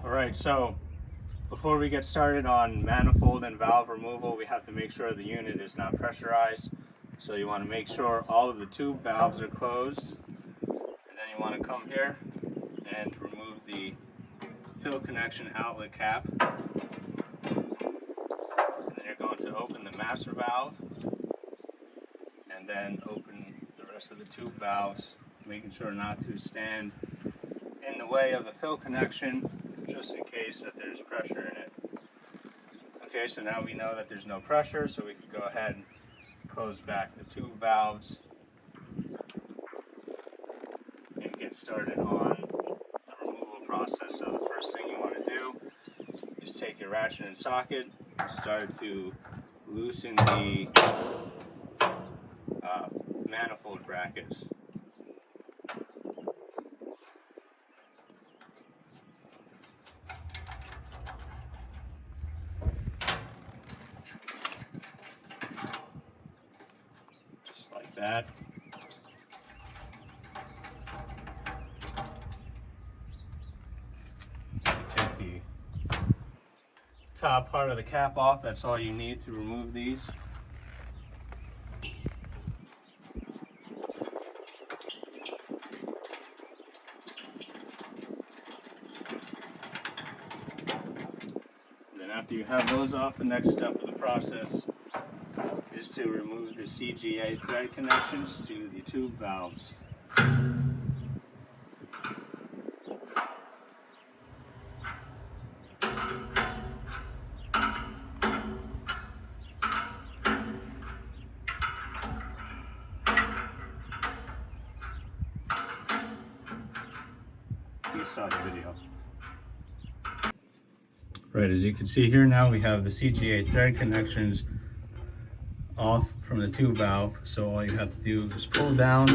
Alright, so before we get started on manifold and valve removal, we have to make sure the unit is not pressurized. So you want to make sure all of the tube valves are closed, and then you want to come here and remove the fill connection outlet cap, and then you're going to open the master valve and then open the rest of the tube valves, making sure not to stand in the way of the fill connection, just in case that there's pressure in it. Okay, so now we know that there's no pressure, so we can go ahead and close back the tube valves and get started on the removal process. So the first thing you want to do is take your ratchet and socket and start to loosen the manifold brackets. Just like that. Take the top part of the cap off. That's all you need to remove these. After you have those off, the next step of the process is to remove the CGA thread connections to the tube valves. You saw the video. Right, as you can see here now, we have the CGA thread connections off from the tube valve. So all you have to do is pull down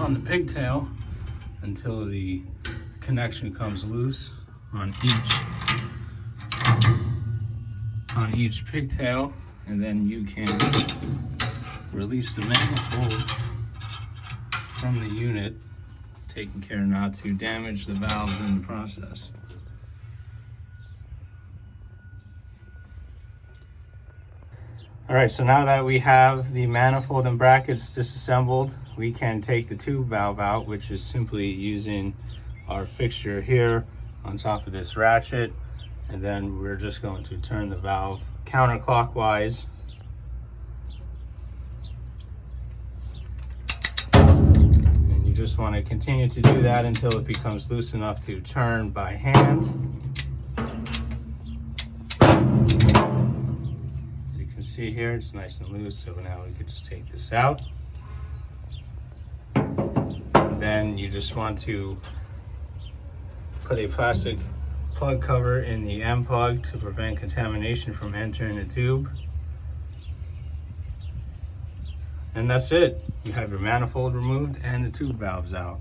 on the pigtail until the connection comes loose on each pigtail, and then you can release the manifold from the unit, taking care not to damage the valves in the process. Alright, so now that we have the manifold and brackets disassembled, we can take the tube valve out, which is simply using our fixture here on top of this ratchet, and then we're just going to turn the valve counterclockwise. And you just want to continue to do that until it becomes loose enough to turn by hand. See here, it's nice and loose, so now we could just take this out. And then you just want to put a plastic plug cover in the M plug to prevent contamination from entering the tube. And that's it. You have your manifold removed and the tube valves out.